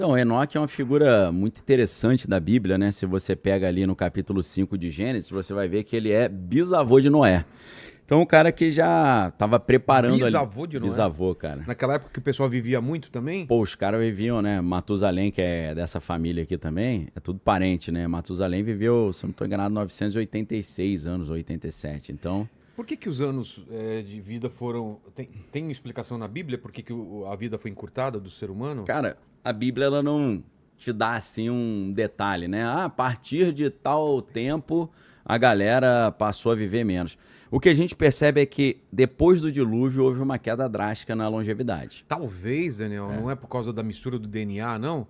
Então, Enoque é uma figura muito interessante da Bíblia, né? Se você pega ali no capítulo 5 de Gênesis, você vai ver que ele é bisavô de Noé. Então, o cara que já estava preparando ali. Bisavô de Noé. Bisavô, cara. Naquela época que o pessoal vivia muito também? Pô, os caras viviam, né? Matusalém, que é dessa família aqui também, é tudo parente, né? Matusalém viveu, se eu não estou enganado, 986 anos, 87. Então, Por que os anos de vida foram... Tem uma explicação na Bíblia por que a vida foi encurtada do ser humano? cara, a Bíblia ela não te dá assim um detalhe, né? Ah, a partir de tal tempo a galera passou a viver menos. O que a gente percebe é que depois do dilúvio houve uma queda drástica na longevidade. Talvez, Daniel, não é por causa da mistura do DNA, não?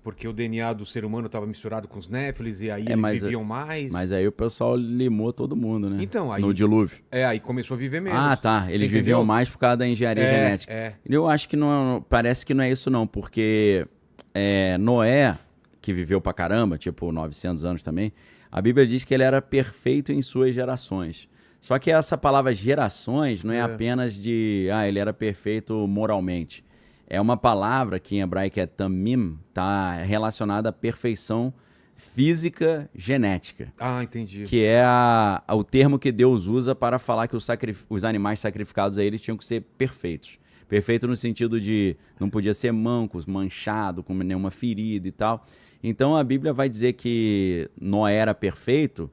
Porque o DNA do ser humano estava misturado com os néfilis e aí eles viviam mais. Mas aí o pessoal limou todo mundo, né? Então, aí... No dilúvio. Aí começou a viver menos. Ah, tá. Eles Você viviam entendeu? mais por causa da engenharia genética. É. Eu acho que não, parece que não é isso não, porque Noé, que viveu pra caramba, tipo 900 anos também, a Bíblia diz que ele era perfeito em suas gerações. Só que essa palavra gerações não é apenas de, ele era perfeito moralmente. É uma palavra que em hebraico é tamim, tá relacionada à perfeição física genética. Ah, entendi. Que é o termo que Deus usa para falar que os animais sacrificados a ele tinham que ser perfeitos. Perfeito no sentido de não podia ser mancos, manchado, com nenhuma ferida e tal. Então a Bíblia vai dizer que Noé era perfeito.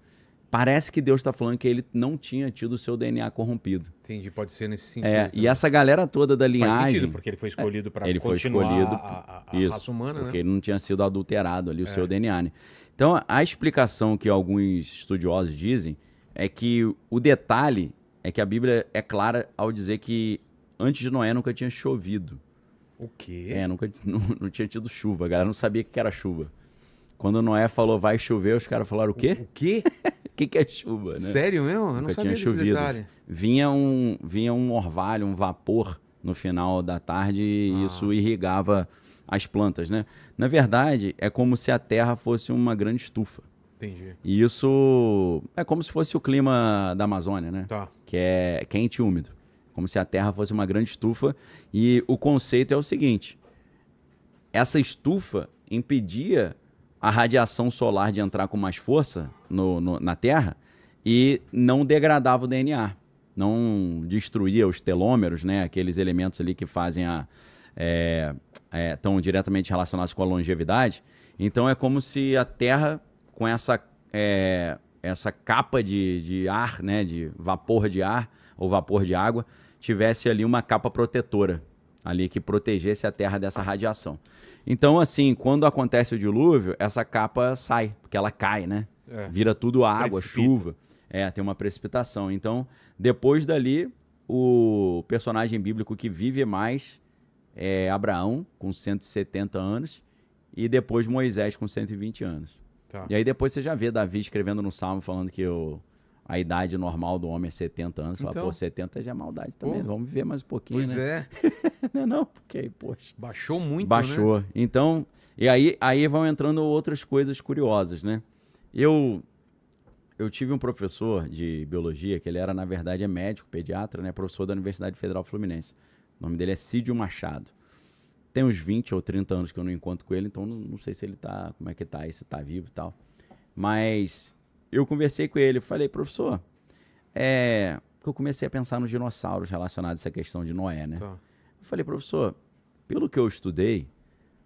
Parece que Deus está falando que ele não tinha tido o seu DNA corrompido. Entendi, pode ser nesse sentido. E essa galera toda da linhagem... Faz sentido, porque ele foi escolhido para continuar a isso, raça humana, porque né? ele não tinha sido adulterado ali o seu DNA, né? Então, a explicação que alguns estudiosos dizem é que o detalhe é que a Bíblia é clara ao dizer que antes de Noé nunca tinha chovido. O quê? Não tinha tido chuva. A galera não sabia o que era chuva. Quando Noé falou vai chover, os caras falaram o quê? O quê? O que é chuva, né? Sério mesmo? Eu não Nunca sabia tinha desse chovido. detalhe. Vinha um orvalho, um vapor no final da tarde e isso irrigava as plantas, né? Na verdade, é como se a Terra fosse uma grande estufa. Entendi. E isso é como se fosse o clima da Amazônia, né? Tá. Que é quente e úmido. Como se a Terra fosse uma grande estufa. E o conceito é o seguinte: essa estufa impedia a radiação solar de entrar com mais força na Terra e não degradava o DNA. Não destruía os telômeros, né? Aqueles elementos ali que fazem estão diretamente relacionados com a longevidade. Então é como se a Terra, com essa capa de ar, né, de vapor de ar ou vapor de água, tivesse ali uma capa protetora ali que protegesse a Terra dessa radiação. Então, assim, quando acontece o dilúvio, essa capa sai, porque ela cai, né? Vira tudo água, chuva. Tem uma precipitação. Então, depois dali, o personagem bíblico que vive mais é Abraão, com 170 anos, e depois Moisés, com 120 anos. Tá. E aí depois você já vê Davi escrevendo no Salmo, falando que a idade normal do homem é 70 anos. Você fala, 70 já é maldade também, vamos viver mais um pouquinho, pois né? Não, porque aí, poxa. Baixou muito, Baixou. né? Então, e aí vão entrando outras coisas curiosas, né? Eu tive um professor de biologia, que ele era, na verdade, médico, pediatra, né? Professor da Universidade Federal Fluminense. O nome dele é Cídio Machado. Tem uns 20 ou 30 anos que eu não encontro com ele, então não sei se ele tá, como é que tá aí, se tá vivo e tal. Mas eu conversei com ele, falei, professor, eu comecei a pensar nos dinossauros relacionados a essa questão de Noé, né? Tá. Eu falei, professor, pelo que eu estudei,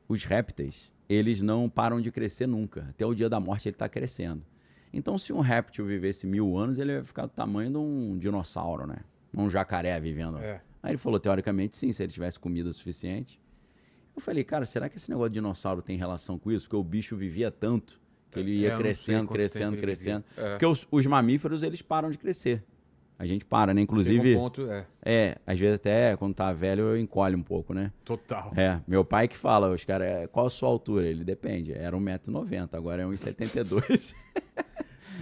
os répteis, eles não param de crescer nunca. Até o dia da morte ele está crescendo. Então, se um réptil vivesse 1000 anos, ele vai ficar do tamanho de um dinossauro, né? Um jacaré vivendo. Aí ele falou, teoricamente, sim, se ele tivesse comida suficiente. Eu falei, cara, será que esse negócio de dinossauro tem relação com isso? Porque o bicho vivia tanto que ele ia crescendo. Porque os mamíferos, eles param de crescer. A gente para, né? Inclusive, às vezes até quando tá velho eu encolhe um pouco, né? Total. Meu pai que fala, os caras, qual a sua altura? Ele depende, era 1,90 m, agora é 1,72 m.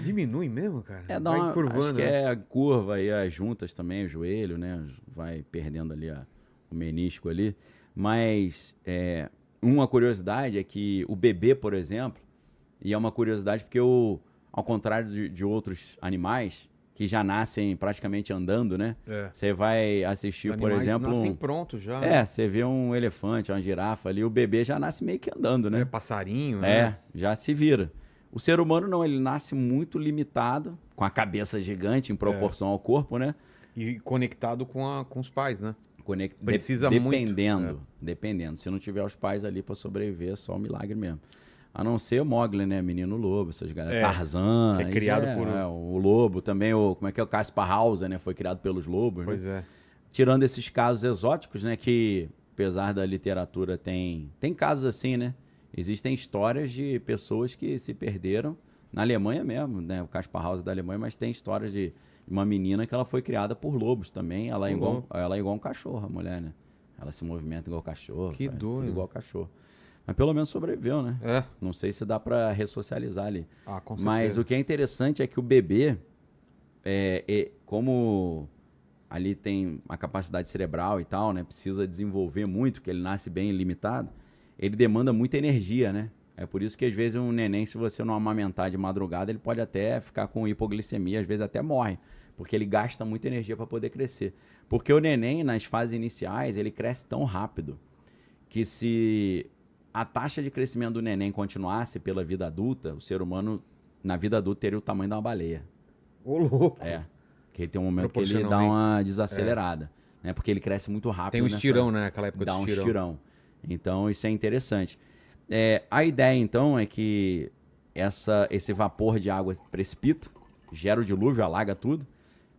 Diminui mesmo, cara? Vai curvando. Acho que é a curva e as juntas também, o joelho, né? Vai perdendo ali o menisco ali. Mas uma curiosidade é que o bebê, por exemplo, e é uma curiosidade porque ao contrário de outros animais, que já nascem praticamente andando, né? Você vai assistir, por exemplo... nascem pronto já. Você vê um elefante, uma girafa ali, o bebê já nasce meio que andando, né? Passarinho, né? Já se vira. O ser humano não, ele nasce muito limitado, com a cabeça gigante em proporção ao corpo, né? E conectado com os pais, né? Precisa dependendo, dependendo. Se não tiver os pais ali para sobreviver, é só um milagre mesmo. A não ser o Mowgli, né? Menino Lobo, essas galera. Tarzan. Que é criado por... o Lobo também, como é que é? O Caspar Hauser, né? Foi criado pelos lobos, Pois né? é. Tirando esses casos exóticos, né? Que, apesar da literatura, tem casos assim, né? Existem histórias de pessoas que se perderam na Alemanha mesmo, né? O Caspar Hauser da Alemanha, mas tem histórias de uma menina que ela foi criada por lobos também. Ela é igual um cachorro, a mulher, né? Ela se movimenta igual cachorro. Que doido. Tudo igual cachorro. Mas pelo menos sobreviveu, né? É. Não sei se dá pra ressocializar ali. Com certeza. Mas o que é interessante é que o bebê, como ali tem a capacidade cerebral e tal, né? Precisa desenvolver muito, porque ele nasce bem limitado. Ele demanda muita energia, né? É por isso que às vezes um neném, se você não amamentar de madrugada, ele pode até ficar com hipoglicemia, às vezes até morre, porque ele gasta muita energia para poder crescer. Porque o neném, nas fases iniciais, ele cresce tão rápido que se a taxa de crescimento do neném continuasse pela vida adulta, o ser humano, na vida adulta, teria o tamanho de uma baleia. Ô, louco! Que ele tem um momento que ele dá uma desacelerada, né? Porque ele cresce muito rápido. Tem um estirão, né? Aquela época dá um estirão. Então, isso é interessante. A ideia, então, é que esse vapor de água precipita, gera o dilúvio, alaga tudo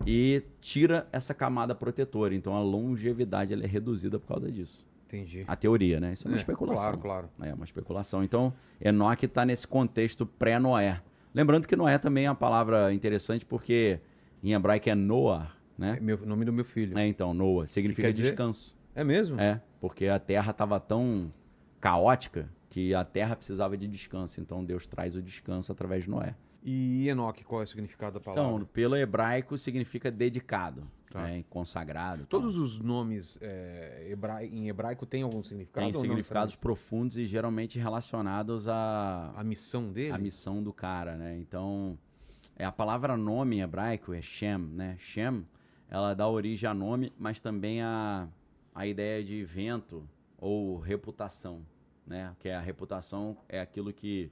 e tira essa camada protetora. Então, a longevidade ela é reduzida por causa disso. Entendi. A teoria, né? Isso é uma especulação. Claro. É uma especulação. Então, Enoque está nesse contexto pré-Noé. Lembrando que Noé também é uma palavra interessante porque em hebraico é Noah, né? É o nome do meu filho. Então, Noah significa descanso. É mesmo? Porque a terra estava tão caótica que a terra precisava de descanso. Então, Deus traz o descanso através de Noé. E Enoque, qual é o significado da palavra? Então, pelo hebraico, significa dedicado, consagrado. Todos os nomes em hebraico têm algum significado? Tem significados profundos e geralmente relacionados à missão dele? A missão do cara, né? Então, a palavra nome em hebraico é Shem, né? Shem, ela dá origem a nome, mas também a ideia de vento ou reputação, né? Que a reputação é aquilo que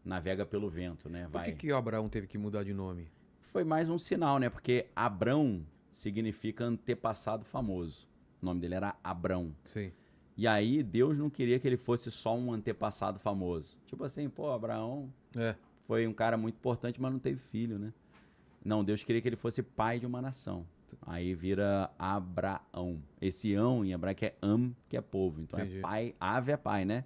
navega pelo vento, né? Por que Abraão teve que mudar de nome? Foi mais um sinal, né? Porque Abrão significa antepassado famoso. O nome dele era Abrão. Sim. E aí Deus não queria que ele fosse só um antepassado famoso. Tipo assim, Abraão foi um cara muito importante, mas não teve filho, né? Não, Deus queria que ele fosse pai de uma nação. Aí vira Abraão. Esse ão em hebraico é que é povo. Então é pai, ave é pai, né?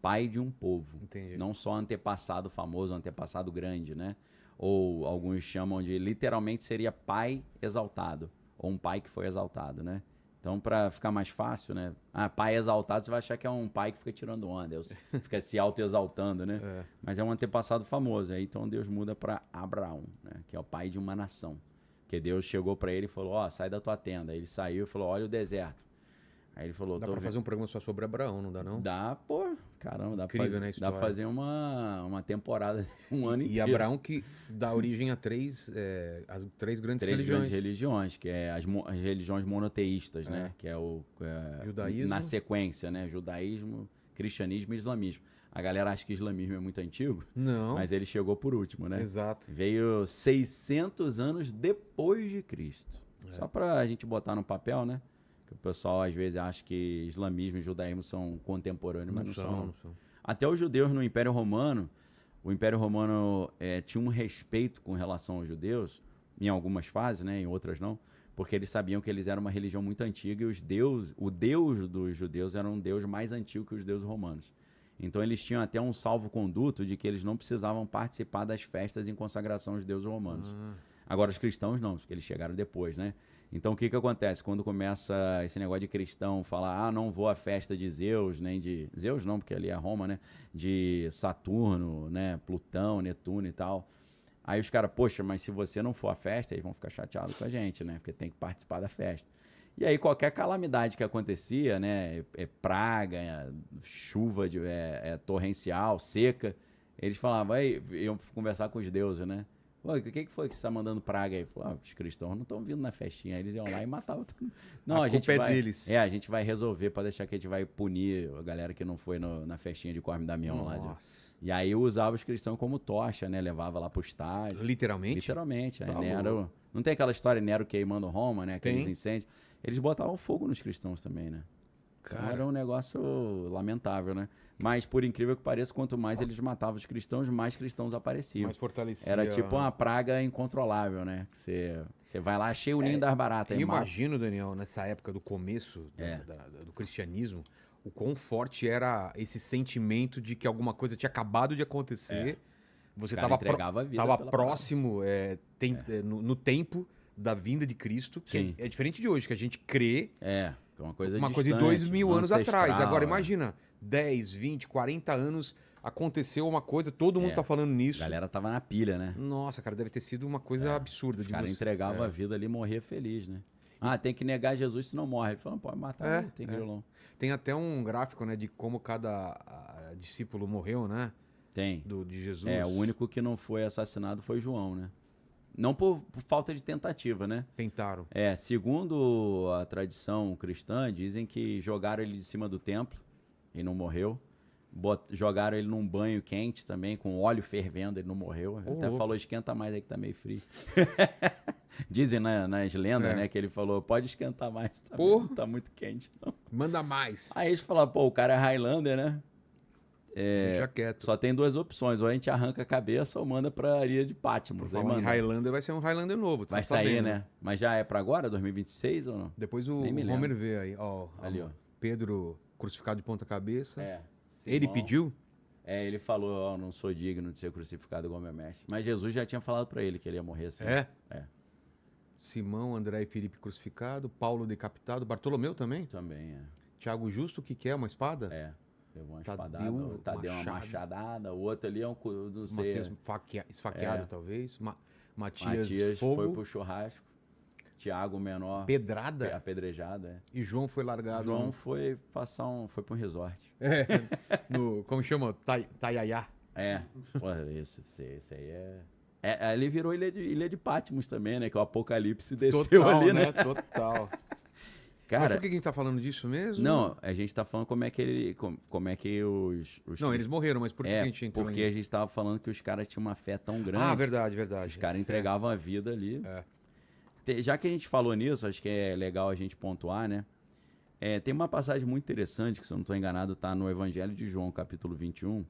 Pai de um povo. Entendi. Não só antepassado famoso, antepassado grande, né? Ou alguns chamam de, literalmente seria pai exaltado, ou um pai que foi exaltado, né? Então, para ficar mais fácil, né? Pai exaltado, você vai achar que é um pai que fica tirando onda, fica se auto-exaltando, né? Mas é um antepassado famoso. Aí, então, Deus muda para Abraão, né? Que é o pai de uma nação. Porque Deus chegou para ele e falou, sai da tua tenda. Aí ele saiu e falou, olha o deserto. Aí ele falou... Dá pra fazer um programa só sobre Abraão, não dá não? Dá, caramba, dá Incrível, pra fazer, né, dá pra fazer uma temporada, um ano inteiro. E Abraão que dá origem a as três grandes religiões. Três grandes religiões, que é as religiões monoteístas, né? Que é o... judaísmo. Na sequência, né? Judaísmo, cristianismo e islamismo. A galera acha que o islamismo é muito antigo. Não. Mas ele chegou por último, né? Exato. Veio 600 anos depois de Cristo. Só pra gente botar no papel, né? Que o pessoal às vezes acha que islamismo e judaísmo são contemporâneos, mas não são. Até os judeus no Império Romano, o Império Romano tinha um respeito com relação aos judeus, em algumas fases, né, em outras não, porque eles sabiam que eles eram uma religião muito antiga e o Deus dos judeus era um Deus mais antigo que os deuses romanos. Então eles tinham até um salvo-conduto de que eles não precisavam participar das festas em consagração aos deuses romanos. Agora os cristãos não, porque eles chegaram depois, né? Então, o que acontece? Quando começa esse negócio de cristão falar, não vou à festa de Zeus, nem de... Zeus não, porque ali é Roma, né? De Saturno, né? Plutão, Netuno e tal. Aí os caras, poxa, mas se você não for à festa, eles vão ficar chateados com a gente, né? Porque tem que participar da festa. E aí, qualquer calamidade que acontecia, né? Praga, chuva torrencial, seca, eles falavam, iam conversar com os deuses, né? O que foi que você tá mandando praga aí? Falou, os cristãos não estão vindo na festinha. Aí eles iam lá e matavam todo mundo. Não, a gente culpa vai, é deles. a gente vai resolver pra deixar que a gente vai punir a galera que não foi na festinha de Corme Damião lá. E aí usava os cristãos como tocha, né? Levava lá pro estádio. Literalmente? Literalmente. Tá Nero, não tem aquela história Nero queimando Roma, né? Aqueles incêndios. Eles botavam fogo nos cristãos também, né? Então era um negócio lamentável, né? Mas, por incrível que pareça, quanto mais eles matavam os cristãos, mais cristãos apareciam. Mais fortalecia. Era tipo uma praga incontrolável, né? Que você vai lá, cheio o ninho das baratas. Eu imagino, Daniel, nessa época do começo do cristianismo, o quão forte era esse sentimento de que alguma coisa tinha acabado de acontecer. Você estava próximo no tempo da vinda de Cristo, que é diferente de hoje, que a gente crê... Uma coisa de 2000 anos atrás. Agora, imagina, 10, 20, 40 anos, aconteceu uma coisa, todo mundo tá falando nisso. A galera tava na pilha, né? Nossa, cara, deve ter sido uma coisa absurda. Os caras entregavam a vida ali e morria feliz, né? Tem que negar Jesus se não morre. Ele falou, pode matar, tem grilão. Tem até um gráfico, né, de como cada discípulo morreu, né? Tem. De Jesus. O único que não foi assassinado foi João, né? Não por falta de tentativa, né? Tentaram. Segundo a tradição cristã, dizem que jogaram ele de cima do templo e não morreu. Jogaram ele num banho quente também, com óleo fervendo, ele não morreu. Até falou, esquenta mais aí que tá meio frio. Dizem nas lendas, né, que ele falou, pode esquentar mais, tá muito quente. Não. Manda mais. Aí eles falaram, o cara é Highlander, né? Deixa quieto. Só tem duas opções, ou a gente arranca a cabeça ou manda pra ilha de Patmos. Highlander vai ser um Highlander novo, vai sair, né? Mas já é pra agora, 2026 ou não? Depois o Homer vê aí, ali, ó. Pedro crucificado de ponta cabeça. Ele pediu? Ele falou, não sou digno de ser crucificado igual meu mestre. Mas Jesus já tinha falado pra ele que ele ia morrer assim. Simão, André e Felipe crucificado, Paulo decapitado, Bartolomeu também? Também, Tiago Justo, o que é? Uma espada? Levou uma espadada, o Tadeu uma machadada, o outro ali não sei. Mateus esfaqueado, talvez. Matias Fogo. Foi pro churrasco. Tiago menor. Pedrada? Apedrejada, E João foi largado. João foi foi pra um resort. Como chama? Taiaiá. Pô, esse aí ali virou ilha de Patmos também, né? Que o Apocalipse desceu total, ali, né? Total. Cara, mas por que a gente tá falando disso mesmo? Não, a gente tá falando como é que os não, eles morreram, mas por que a gente entrou porque a gente tava falando que os caras tinham uma fé tão grande. Verdade. Os caras entregavam a vida ali. Já que a gente falou nisso, acho que é legal a gente pontuar, né? Tem uma passagem muito interessante, que se eu não estou enganado, tá no Evangelho de João, capítulo 21,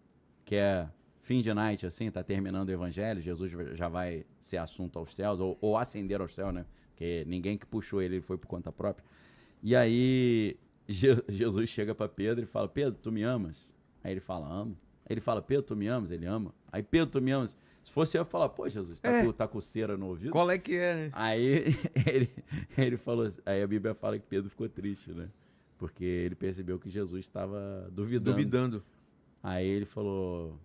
que é fim de night, assim, tá terminando o Evangelho, Jesus já vai ser assunto aos céus, ou ascender aos céus, né? Porque ninguém que puxou ele foi por conta própria. E aí, Jesus chega para Pedro e fala, Pedro, tu me amas? Aí ele fala, amo. Aí ele fala, Pedro, tu me amas? Ele ama. Aí, Pedro, tu me amas? Se fosse eu falar, pô, Jesus, tá com cera no ouvido? Qual é que é, né? Aí ele falou, aí a Bíblia fala que Pedro ficou triste, né? Porque ele percebeu que Jesus estava duvidando. Aí ele falou,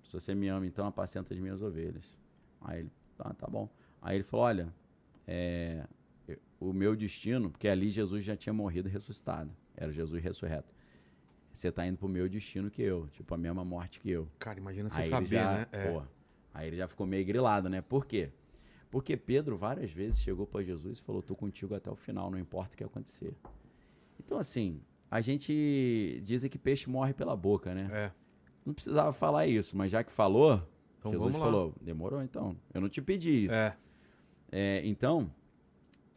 se você me ama, então apacenta as minhas ovelhas. Aí ele, tá bom. Aí ele falou, olha, o meu destino, porque ali Jesus já tinha morrido e ressuscitado. Era Jesus ressurreto. Você tá indo pro meu destino que eu. Tipo, a mesma morte que eu. Cara, imagina você saber, né? Aí ele já ficou meio grilado, né? Por quê? Porque Pedro várias vezes chegou para Jesus e falou, tô contigo até o final, não importa o que acontecer. Então, assim, a gente diz que peixe morre pela boca, né? Não precisava falar isso, mas já que falou, então, Jesus falou, demorou então. Eu não te pedi isso. Então...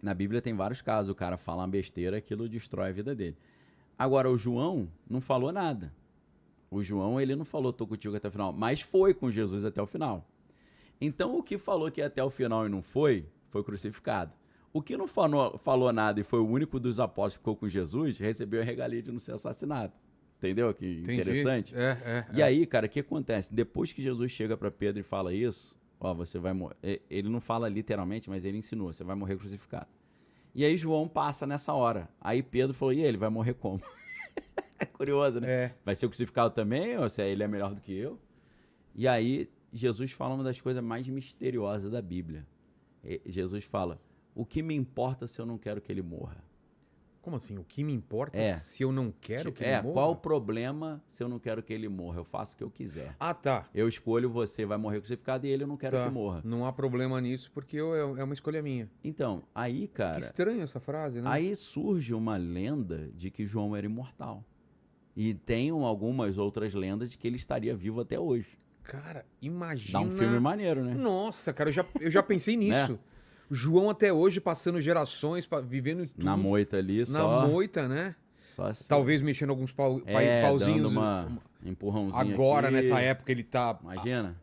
Na Bíblia tem vários casos, o cara fala uma besteira, aquilo destrói a vida dele. Agora, o João não falou nada. O João, ele não falou, tô contigo até o final, mas foi com Jesus até o final. Então, o que falou que ia até o final e não foi crucificado. O que não falou nada e foi o único dos apóstolos que ficou com Jesus, recebeu a regalia de não ser assassinado. Entendeu? Que interessante. E aí, cara, o que acontece? Depois que Jesus chega para Pedro e fala isso, você vai morrer. Ele não fala literalmente, mas ele ensinou, você vai morrer crucificado. E aí João passa nessa hora. Aí Pedro falou, e ele vai morrer como? É curioso, né? Vai ser crucificado também? Ou se ele é melhor do que eu? E aí Jesus fala uma das coisas mais misteriosas da Bíblia. Jesus fala, o que me importa se eu não quero que ele morra? Como assim? O que me importa se eu não quero que ele morra? Qual o problema se eu não quero que ele morra? Eu faço o que eu quiser. Ah, tá. Eu escolho você, vai morrer com você ficar dele, eu não quero que morra. Não há problema nisso, porque é uma escolha minha. Então, aí, cara... Que estranho essa frase, né? Aí surge uma lenda de que João era imortal. E tem algumas outras lendas de que ele estaria vivo até hoje. Cara, imagina... Dá um filme maneiro, né? Nossa, cara, eu já pensei nisso. Né? João até hoje passando gerações, vivendo tudo. Na moita ali, só... Na moita, né? Só assim. Talvez mexendo alguns pauzinhos. Dando empurrãozinho agora, aqui. Nessa época, ele tá... Imagina.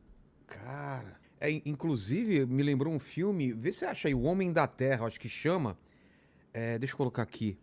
Cara... inclusive, me lembrou um filme... Vê se você acha aí, O Homem da Terra, acho que chama. Deixa eu colocar aqui.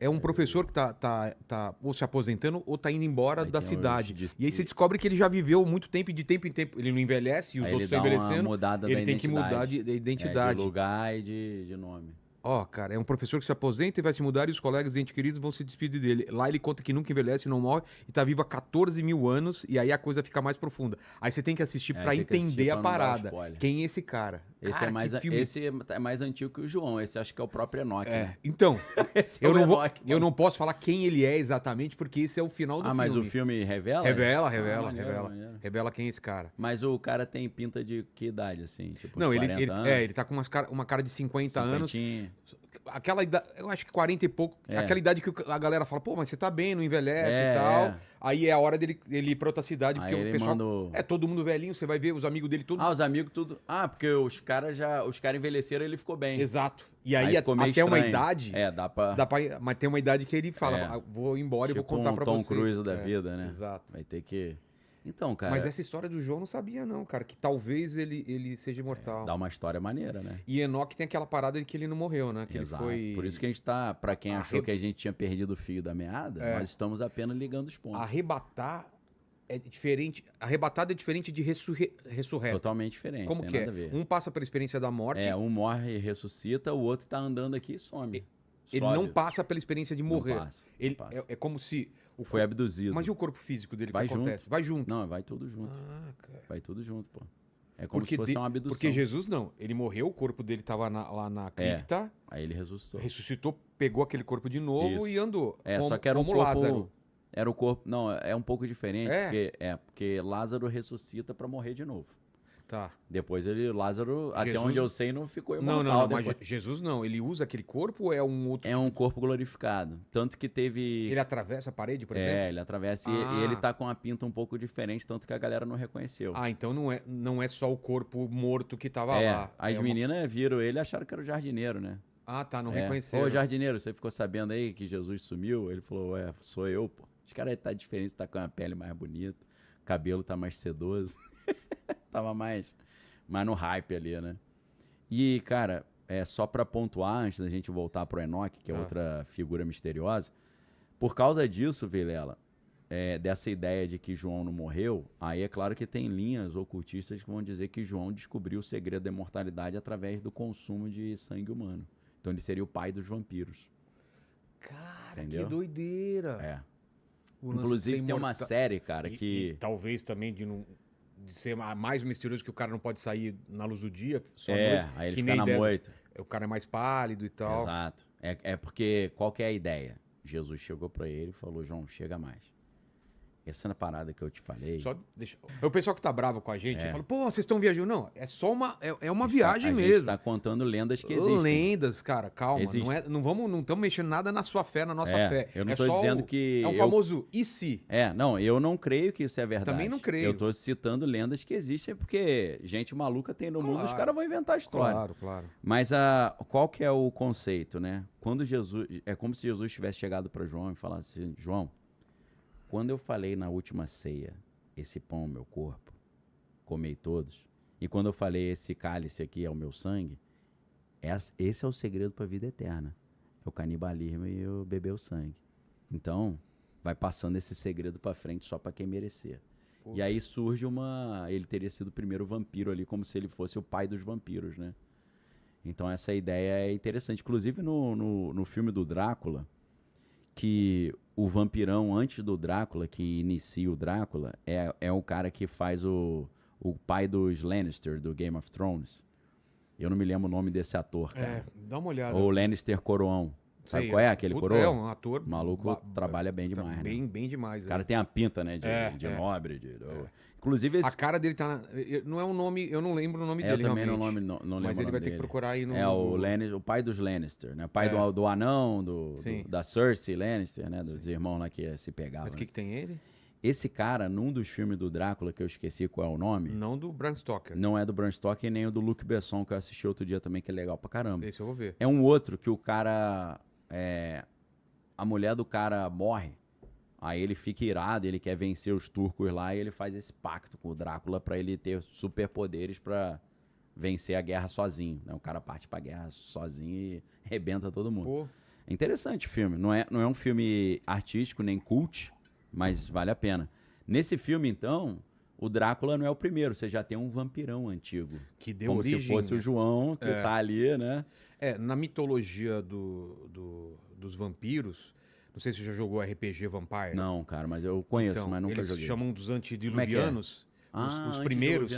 É um professor que tá ou se aposentando ou tá indo embora da cidade. E aí você descobre que ele já viveu muito tempo e de tempo em tempo ele não envelhece e os outros estão envelhecendo. Ele tem que mudar de identidade. De lugar e de nome. Ó, cara, é um professor que se aposenta e vai se mudar e os colegas e entes queridos vão se despedir dele. Lá ele conta que nunca envelhece, não morre e tá vivo há 14 mil anos e aí a coisa fica mais profunda. Aí você tem que assistir pra entender a parada. Quem é esse cara? Esse, cara, esse é mais antigo que o João. Esse acho que é o próprio Enoque. Né? Então, eu não posso falar quem ele é exatamente porque esse é o final do filme. Mas o filme revela? Revela quem é esse cara. Mas o cara tem pinta de que idade, assim? Tipo, não, ele tá com uma cara de 50 anos. Aquela idade, eu acho que 40 e pouco, aquela idade que a galera fala, pô, mas você tá bem, não envelhece e tal. Aí é a hora dele ir pra outra cidade, porque o pessoal todo mundo velhinho, você vai ver os amigos dele tudo. Os amigos tudo. Porque os caras envelheceram, ele ficou bem. Exato. E aí até estranho. Uma idade, dá pra... mas tem uma idade que ele fala, vou embora e vou contar pra vocês. Tom Cruise da vida, né? Exato. Vai ter que... Então, cara... Mas essa história do João eu não sabia não, cara, que talvez ele seja imortal. Dá uma história maneira, né? E Enoque tem aquela parada de que ele não morreu, né? Que Exato. Ele foi... Por isso que a gente tá, pra quem achou que a gente tinha perdido o fio da meada, nós estamos apenas ligando os pontos. Arrebatar é diferente, arrebatado é diferente de ressurreto. Totalmente diferente, como que nada a ver. Um passa pela experiência da morte. Um morre e ressuscita, o outro tá andando aqui e some. Ele não passa pela experiência de morrer. Não passa, ele não passa. É como se... Foi abduzido. Mas e o corpo físico dele, vai que acontece? Vai junto. Não, vai tudo junto. Cara. Vai tudo junto, pô. É como se fosse uma abdução. Porque Jesus não. Ele morreu, o corpo dele tava lá na cripta. Aí ele ressuscitou. Ressuscitou, pegou aquele corpo de novo e andou. Só que era um corpo... Lázaro. Era o corpo... Não, é um pouco diferente. Porque Lázaro ressuscita pra morrer de novo. Tá. Depois Lázaro, até onde eu sei, não ficou imortal. Não, mas Jesus não. Ele usa aquele corpo ou é um outro? É um corpo glorificado. Tanto que teve... Ele atravessa a parede, por exemplo? Ele atravessa e ele tá com a pinta um pouco diferente, tanto que a galera não reconheceu. Então não é só o corpo morto que tava lá. As meninas viram ele e acharam que era o jardineiro, né? Tá, não reconheceram. Ô, jardineiro, você ficou sabendo aí que Jesus sumiu? Ele falou, sou eu, pô. Os caras tá diferente, tá com a pele mais bonita, o cabelo tá mais sedoso. Tava mais no hype ali, né? E, cara, só pra pontuar, antes da gente voltar pro Enoque, que é outra figura misteriosa, por causa disso, Vilela, dessa ideia de que João não morreu, aí é claro que tem linhas ocultistas que vão dizer que João descobriu o segredo da imortalidade através do consumo de sangue humano. Então ele seria o pai dos vampiros. Cara, que doideira! Inclusive tem uma série, cara, e talvez também de ser mais misterioso, que o cara não pode sair na luz do dia. Só aí ele fica na moita. O cara é mais pálido e tal. Exato. Porque qual que é a ideia? Jesus chegou pra ele e falou, João, chega mais. Essa parada que eu te falei... O pessoal que tá bravo com a gente, fala, pô, vocês estão viajando. Não, é só uma viagem mesmo. A gente tá contando lendas que existem. Lendas, cara, calma. Não estamos mexendo nada na sua fé, na nossa fé. Eu não tô dizendo que... É um famoso e se. Não, eu não creio que isso é verdade. Também não creio. Eu tô citando lendas que existem porque gente maluca tem no mundo, os caras vão inventar a história. Claro. Mas qual que é o conceito, né? Quando Jesus... É como se Jesus tivesse chegado para João e falasse assim, João, quando eu falei na última ceia, esse pão é o meu corpo, comei todos, e quando eu falei esse cálice aqui é o meu sangue, esse é o segredo para a vida eterna. É o canibalismo e eu beber o sangue. Então, vai passando esse segredo para frente só para quem merecer. Pô. E aí surge ele teria sido o primeiro vampiro ali, como se ele fosse o pai dos vampiros, né? Então essa ideia é interessante. Inclusive no filme do Drácula, que o vampirão antes do Drácula, que inicia o Drácula, é o cara que faz o pai dos Lannister, do Game of Thrones. Eu não me lembro o nome desse ator, cara. Dá uma olhada. Ou Lannister Coroão. Sabe qual é aquele coroa? É um ator. O maluco trabalha bem demais, né? Bem demais. O cara tem a pinta, né? De nobre. Inclusive esse... A cara dele tá... Não é um nome... Eu não lembro o nome dele, eu também realmente. não lembro. Mas ele vai ter que procurar aí no... o pai dos Lannister, né? Pai do anão, da Cersei Lannister, né? Dos irmãos lá que se pegavam. Mas o que tem ele? Esse cara, num dos filmes do Drácula, que eu esqueci qual é o nome... Não do Bram Stoker. Não é do Bram Stoker nem o do Luc Besson, que eu assisti outro dia também, que é legal pra caramba. Esse eu vou ver. É um outro que o cara... A mulher do cara morre. Aí ele fica irado, ele quer vencer os turcos lá e ele faz esse pacto com o Drácula pra ele ter superpoderes pra vencer a guerra sozinho, né? O cara parte pra guerra sozinho e arrebenta todo mundo. Pô. É interessante o filme. Não é um filme artístico nem cult, mas vale a pena. Nesse filme, então, o Drácula não é o primeiro. Você já tem um vampirão antigo. Que deu origem. Como se fosse o João, que tá ali, né? Na mitologia dos vampiros... Não sei se você já jogou RPG Vampire. Não, cara, mas eu conheço, então, mas nunca eles joguei. Eles chamam dos antediluvianos. Os primeiros.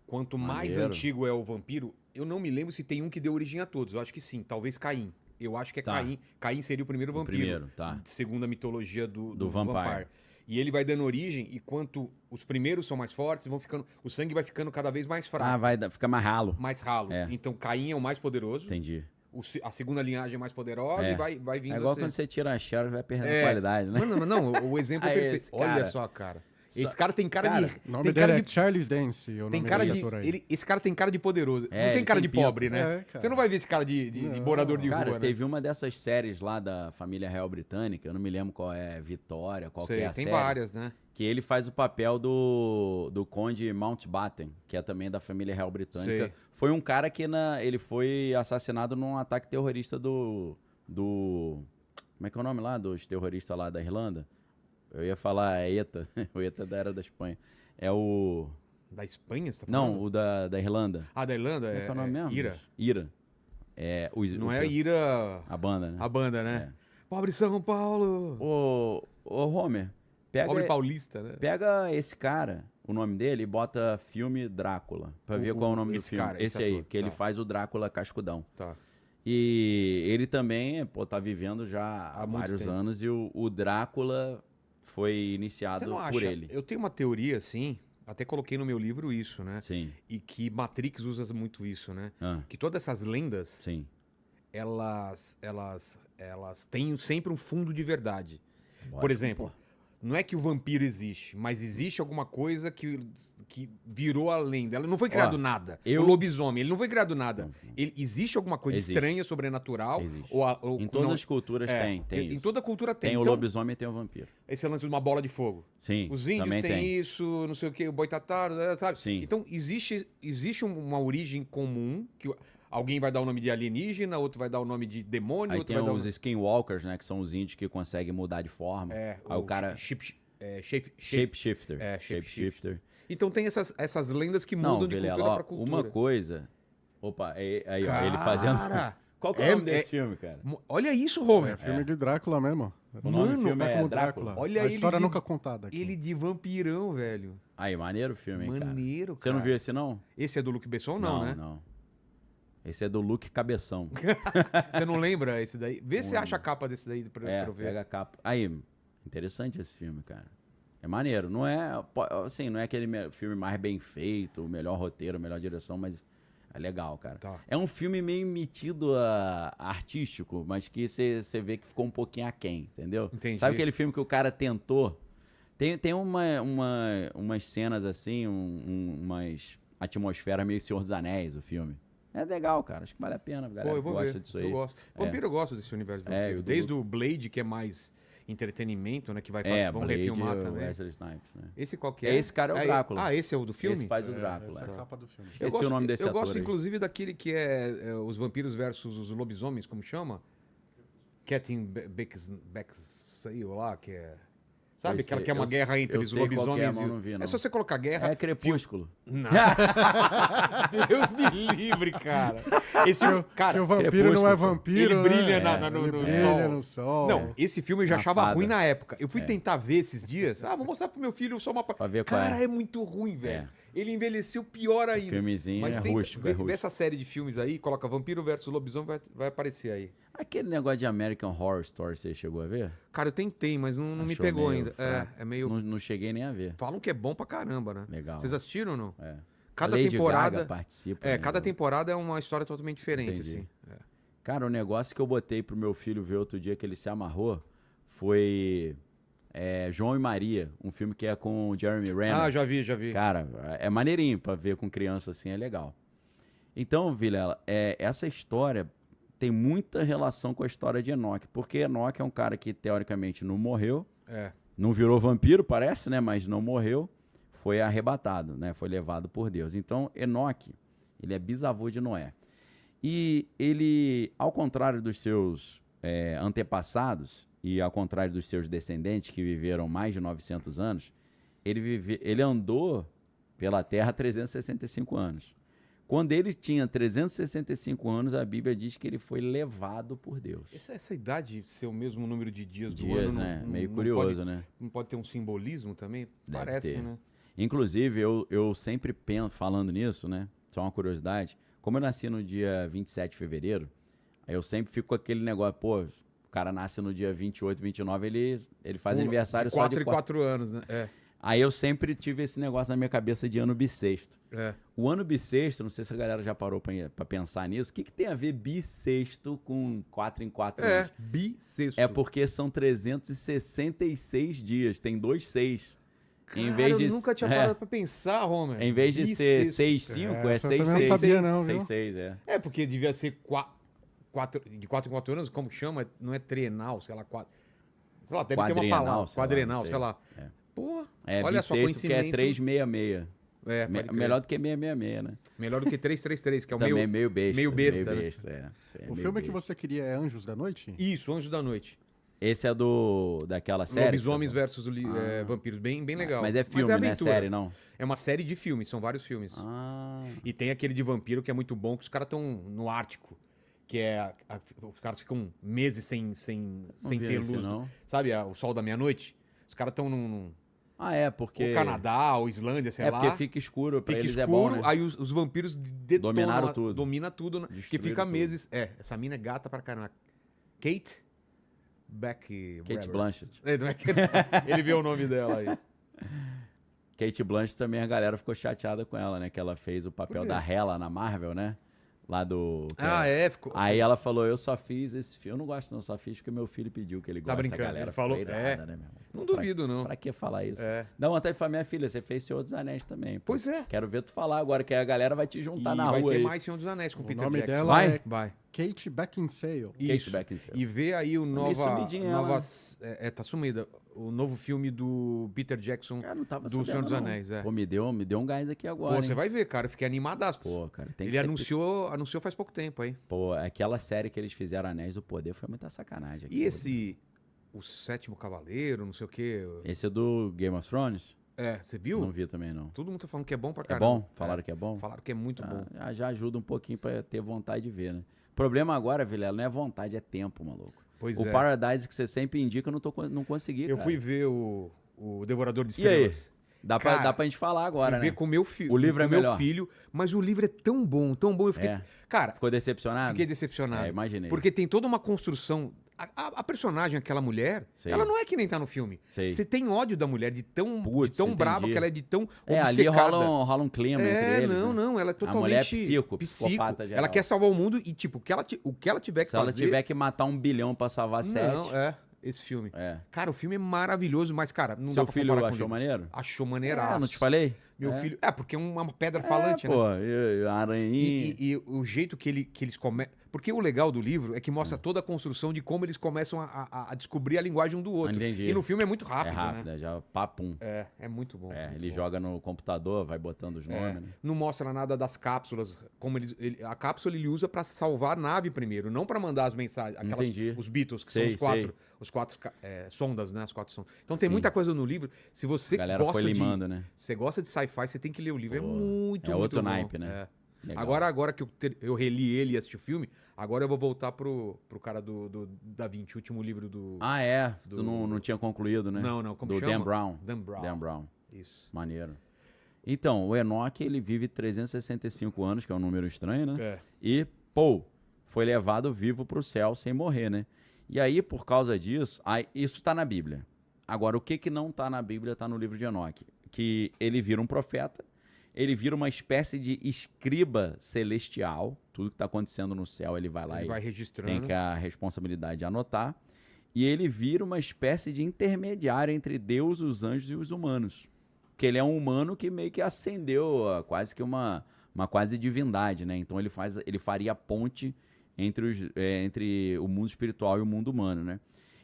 Quanto mais antigo é o vampiro, eu não me lembro se tem um que deu origem a todos. Eu acho que sim, talvez Caim. Eu acho que é Caim. Caim seria o primeiro vampiro. Primeiro, tá. Segundo a mitologia do Vampire. E ele vai dando origem, e quanto os primeiros são mais fortes, vão ficando, o sangue vai ficando cada vez mais fraco. Fica mais ralo. Mais ralo. Então Caim é o mais poderoso. Entendi. A segunda linhagem é mais poderosa e vai vindo. É igual quando você tira a Xerox, vai perdendo qualidade, né? Não, o exemplo é perfeito. Olha só, cara. Esse cara tem cara de... O nome dele é Charles Dance. Tem cara de... Esse cara tem cara de poderoso. Não tem cara de pobre, né? Você não vai ver esse cara de morador de rua, cara, né? teve uma dessas séries lá da família real britânica, eu não me lembro qual é, Vitória, qual que é a série. Tem várias, né? Que ele faz o papel do conde Mountbatten, que é também da família real britânica. Sei. Foi um cara que ele foi assassinado num ataque terrorista do... Como é que é o nome lá dos terroristas lá da Irlanda? Eu ia falar ETA, o ETA era da Espanha. É o... Da Espanha, você tá falando? Não, o da Irlanda. Ah, da Irlanda? Como é que é o nome mesmo? Ira. Ira. Não é Ira... A banda, né? A banda, né? Pobre São Paulo! Ô Homer, Pobre paulista, né? Pega esse cara, o nome dele, e bota filme Drácula, pra ver qual é o nome do filme. Cara, esse aí, que ele faz o Drácula cascudão. Tá. E ele também, tá vivendo já há vários anos, e o Drácula foi iniciado por ele. Eu tenho uma teoria, assim, até coloquei no meu livro isso, né? Sim. E que Matrix usa muito isso, né? Ah. Que todas essas lendas, Sim. elas têm sempre um fundo de verdade. Lógico, por exemplo, não é que o vampiro existe, mas existe alguma coisa que virou a lenda. Ela não foi criado nada. O lobisomem, ele não foi criado nada. Existe alguma coisa estranha, sobrenatural? Existe. Ou em todas as culturas tem em isso. toda cultura tem. Tem o lobisomem e tem o vampiro. Esse lance de uma bola de fogo. Sim, os índios também têm isso, não sei o que, o boitataro, sabe? Sim. Então, existe uma origem comum que... Alguém vai dar o nome de alienígena, outro vai dar o nome de demônio, aí outro tem vai dar os skinwalkers, né? Que são os índios que conseguem mudar de forma. Aí o cara... Shapeshifter. Shapeshifter. Então tem essas lendas que mudam de cultura pra cultura. Uma coisa... Opa, aí ó, ele fazendo... Qual que é o nome desse filme, cara? Olha isso, Homer. É filme de Drácula mesmo. O nome do filme tá é como Drácula. Olha a história nunca contada aqui. Ele de vampirão, velho. Aí, maneiro o filme, hein, cara? Maneiro, cara. Você não viu esse, não? Esse é do Luc Besson, não, né? Não. Esse é do Luke Cabeção. Você não lembra esse daí? Vê se acha a capa desse daí pra eu ver. Pega a capa. Aí, interessante esse filme, cara. É maneiro. Não é, assim, não é aquele filme mais bem feito, o melhor roteiro, a melhor direção, mas é legal, cara. Tá. É um filme meio metido artístico, mas que você vê que ficou um pouquinho aquém, entendeu? Entendi. Sabe aquele filme que o cara tentou? Tem umas cenas assim, umas atmosferas meio Senhor dos Anéis, o filme. É legal, cara. Acho que vale a pena. Galera eu vou gosta ver. disso aí. Eu gosto. Vampiro, eu gosto desse universo do vampiro. Desde o Blade, que é mais entretenimento, né? Que vão Blade, refilmar também. Wesley Snipes, né? Esse qual que é? Esse cara é o Drácula. Ah, esse é o do filme? Esse faz o Drácula. Essa é a capa do filme. Esse é o nome desse ator. Eu gosto, aí. inclusive, daquele que é os vampiros versus os lobisomens, como chama? Catherine Beckinsale lá, que é... Sabe aquela que é uma guerra entre os lobisomens e... É só você colocar guerra... É Crepúsculo. Não. Deus me livre, cara. Que o vampiro não é vampiro, ele brilha no sol. Não, esse filme eu já achava ruim na época. Eu fui tentar ver esses dias. Vou mostrar pro meu filho só uma... Pra ver cara, é muito ruim, velho. Ele envelheceu pior ainda. Filmezinho rústico. Dessa série de filmes aí, coloca Vampiro versus Lobisomem, vai aparecer aí. Aquele negócio de American Horror Story, você chegou a ver? Cara, eu tentei, mas não me pegou ainda. É meio... Não cheguei nem a ver. Falam que é bom pra caramba, né? Legal. Vocês assistiram ou não? É. Cada Lady temporada... Gaga participa. cada temporada é uma história totalmente diferente, Entendi. assim. Cara, o negócio que eu botei pro meu filho ver outro dia que ele se amarrou foi João e Maria, um filme que é com o Jeremy Renner. Ah, já vi. Cara, é maneirinho pra ver com criança assim, é legal. Então, Vilela, essa história tem muita relação com a história de Enoque, porque Enoque é um cara que teoricamente não morreu, não virou vampiro, parece, né? Mas não morreu, foi arrebatado, né? Foi levado por Deus. Então, Enoque, ele é bisavô de Noé. E ele, ao contrário dos seus antepassados e ao contrário dos seus descendentes que viveram mais de 900 anos, ele andou pela Terra 365 anos. Quando ele tinha 365 anos, a Bíblia diz que ele foi levado por Deus. Essa idade ser o mesmo número de dias do ano, né? Meio curioso, né? Não pode ter um simbolismo também? Deve Parece, ter. né? Inclusive, eu sempre penso, falando nisso, né? Só uma curiosidade. Como eu nasci no dia 27 de fevereiro, aí eu sempre fico com aquele negócio, pô, o cara nasce no dia 28, 29, ele faz aniversário só de 4 anos, né? Aí eu sempre tive esse negócio na minha cabeça de ano bissexto. O ano bissexto, não sei se a galera já parou pra pensar nisso, o que tem a ver bissexto com 4 em 4 anos? Bissexto. É porque são 366 dias, tem 2 6. Cara, eu nunca tinha parado pra pensar, Homer. Em vez de ser 6, 5, é 6, 6. Não sabia não, viu? 6, 6, É, porque devia ser de 4 em 4 anos, como que chama? Não é trienal, sei lá, 4. Sei lá, deve ter uma palavra. Quadrenal, sei lá. Pô, olha só, bissexto que é 366. Melhor do que 666, né? Melhor do que 333, que é o também meio besta. Meio besta, O filme que você queria é Anjos da Noite? Isso, Anjos da Noite. Esse é daquela série? Lobisomens versus vampiros, bem legal. Mas é filme, não é série, não? É uma série de filmes, são vários filmes. E tem aquele de vampiro que é muito bom, que os caras estão no Ártico. Que os caras ficam meses sem ter luz. Não. Sabe, o sol da meia-noite? Os caras estão num... porque... O Canadá, ou Islândia, sei lá. Porque fica escuro, pra eles escuro, é bom, né? Aí os vampiros dominaram tudo. Domina tudo, que fica tudo. Meses... essa mina é gata pra caramba. Kate Blanchett. Ele viu o nome dela aí. Kate Blanchett também, a galera ficou chateada com ela, né? Que ela fez o papel da Hela na Marvel, né? Lá do... ficou... Aí ela falou, eu só fiz esse filme. Eu não gosto não, só fiz porque meu filho pediu que ele gosta. Tá brincando, galera ele falou, irada, né, meu irmão? Não duvido, não. Pra que falar isso? Dá vontade de falar, minha filha, você fez Senhor dos Anéis também. Pô. Pois é. Quero ver tu falar agora, que a galera vai te juntar na rua aí. Vai ter mais Senhor dos Anéis com o Peter Jackson. O nome dela vai. Kate Beckinsale. Kate Beckinsale. E vê aí o tá sumida. O novo filme do Peter Jackson do Senhor dos Anéis. Pô, me deu um gás aqui agora. Pô, você vai ver, cara. Eu fiquei animadaço. Pô, cara, tem que Ele anunciou faz pouco tempo aí. Pô, aquela série que eles fizeram, Anéis do Poder, foi muita sacanagem. E esse... O Sétimo Cavaleiro, não sei o quê. Esse é do Game of Thrones? Você viu? Não vi também, não. Todo mundo tá falando que é bom pra caramba. É bom? Falaram que é bom? Falaram que é muito bom. Já ajuda um pouquinho pra ter vontade de ver, né? O problema agora, Vilela, não é vontade, é tempo, maluco. O Paradise que você sempre indica, eu não consegui, Eu fui ver o Devorador de Estrelas. E aí? Dá pra gente falar agora, né? Ver com meu filho. O livro é melhor. Meu filho, mas o livro é tão bom, tão bom. Eu fiquei... Cara... Ficou decepcionado? Fiquei decepcionado. Imaginei. Porque tem toda uma construção... A personagem, aquela mulher, ela não é que nem tá no filme. Você tem ódio da mulher, de tão brava que ela é, de tão obcecada. Ali rola um clima entre eles. Não, ela é totalmente... A mulher é psicopata geral. Ela quer salvar o mundo e, tipo, o que ela tiver que fazer... Se ela tiver que matar 1 bilhão pra salvar 7... Não, esse filme. Cara, o filme é maravilhoso, mas, cara, não dá pra comparar com Seu filho achou maneiro? Achou maneiraço. Não te falei? Meu filho... porque é uma pedra falante, né? Pô, aranhinha... E o jeito que eles começam... Porque o legal do livro é que mostra toda a construção de como eles começam a descobrir a linguagem um do outro. Entendi. E no filme é muito rápido, né? Já papum. É muito bom. Ele joga no computador, vai botando os nomes, né? Não mostra nada das cápsulas, como a cápsula ele usa pra salvar a nave primeiro, não pra mandar as mensagens, os Beatles, que são os quatro sondas, né? As 4 sondas. Então tem muita coisa no livro. Se você gosta de sci-fi, você tem que ler o livro. É muito outro bom. naipe, né? Agora que eu reli ele e assisti o filme, agora eu vou voltar pro cara do Da Vinci, o último livro do... Você não tinha concluído, né? Não, como chama? Dan Brown. Isso. Maneiro. Então, o Enoque, ele vive 365 anos, que é um número estranho, né? E, foi levado vivo para o céu sem morrer, né? E aí, por causa disso, isso está na Bíblia. Agora, o que não está na Bíblia está no livro de Enoque. Que ele vira um profeta, ele vira uma espécie de escriba celestial. Tudo que está acontecendo no céu, ele vai lá ele e vai registrando. tem que a responsabilidade de anotar. E ele vira uma espécie de intermediário entre Deus, os anjos e os humanos. Porque ele é um humano que meio que ascendeu a quase que uma quase divindade, né? Então ele faria ponte entre o mundo espiritual e o mundo humano, né?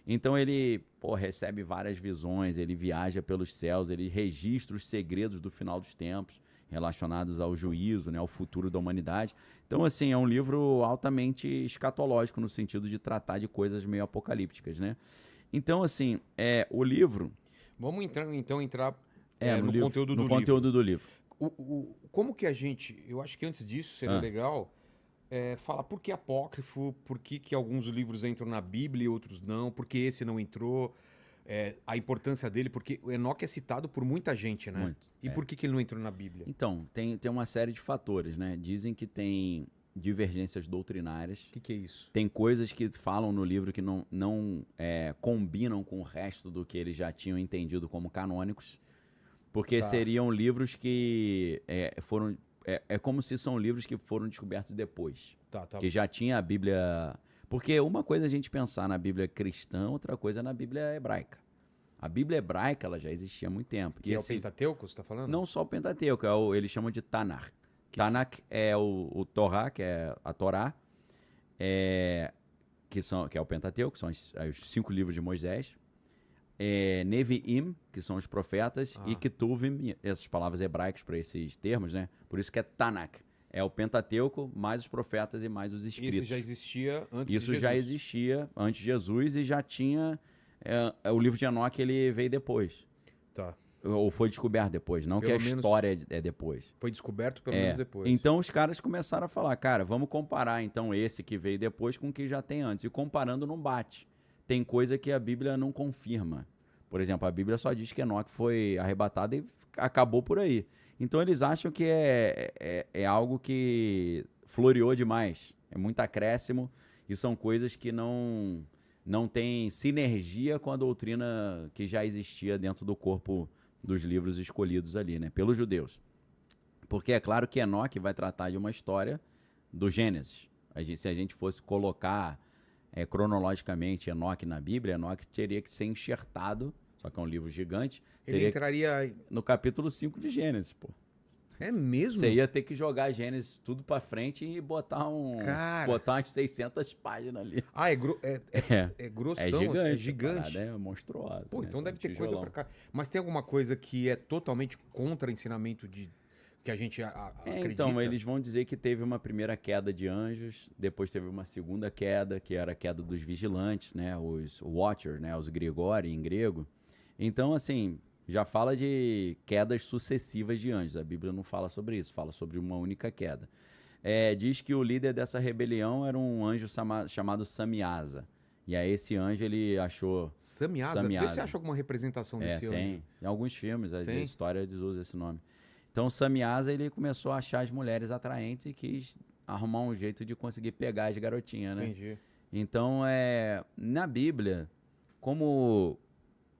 Então ele recebe várias visões, ele viaja pelos céus, ele registra os segredos do final dos tempos relacionados ao juízo, né, ao futuro da humanidade. Então, assim, é um livro altamente escatológico no sentido de tratar de coisas meio apocalípticas, né? Então, assim, o livro... Vamos entrar no livro, conteúdo do no livro. conteúdo do livro. Como que a gente... Eu acho que antes disso seria legal falar por que apócrifo, por que alguns livros entram na Bíblia e outros não, por que esse não entrou, a importância dele, porque o Enoque é citado por muita gente, né? Muito, e por que ele não entrou na Bíblia? Então, tem uma série de fatores, né? Dizem que tem divergências doutrinárias. O que é isso? Tem coisas que falam no livro que não combinam com o resto do que eles já tinham entendido como canônicos, porque seriam livros que foram... É como se são livros que foram descobertos depois. Que já tinha a Bíblia... Porque uma coisa é a gente pensar na Bíblia cristã, outra coisa é na Bíblia hebraica. A Bíblia hebraica ela já existia há muito tempo. Que é o Pentateuco, você está falando? Não só o Pentateuco, eles chamam de Tanakh. Tanakh é o Torá, que é a Torá, que é o Pentateuco, que são os 5 livros de Moisés. Nevi'im, que são os profetas, e Ketuvim, essas palavras hebraicas para esses termos, né? Por isso que é Tanakh. É o Pentateuco, mais os profetas e mais os escritos. Isso já existia antes de Jesus? Isso já existia antes de Jesus e já tinha... o livro de Enoque, ele veio depois. Tá. Ou foi descoberto depois, não Pelo que a história é depois. Foi descoberto pelo menos depois. Então os caras começaram a falar, cara, vamos comparar então esse que veio depois com o que já tem antes. E comparando não bate. Tem coisa que a Bíblia não confirma. Por exemplo, a Bíblia só diz que Enoque foi arrebatado e acabou por aí. Então eles acham que é algo que floreou demais. É muito acréscimo e são coisas que não têm sinergia com a doutrina que já existia dentro do corpo dos livros escolhidos ali, né? Pelos judeus. Porque é claro que Enoque vai tratar de uma história do Gênesis. Se a gente fosse colocar cronologicamente Enoque na Bíblia, Enoque teria que ser enxertado, só que é um livro gigante. Ele entraria no capítulo 5 de Gênesis, pô. É mesmo? Você ia ter que jogar Gênesis tudo pra frente e botar umas 600 páginas ali. É grossão, é gigante. É monstruoso. Pô, então deve ter coisa pra cá. Mas tem alguma coisa que é totalmente contra ensinamento que a gente acredita? Então, eles vão dizer que teve uma primeira queda de anjos, depois teve uma segunda queda, que era a queda dos vigilantes, né? Os Watcher, né? Os Grigori em grego. Então, assim, já fala de quedas sucessivas de anjos. A Bíblia não fala sobre isso, fala sobre uma única queda. Diz que o líder dessa rebelião era um anjo chamado Samiasa. E aí esse anjo, ele achou... Samiasa? Vê se você acha alguma representação desse anjo. Tem. Em alguns filmes, a história eles usam esse nome. Então, Samiasa, ele começou a achar as mulheres atraentes e quis arrumar um jeito de conseguir pegar as garotinhas, né? Entendi. Então, na Bíblia, como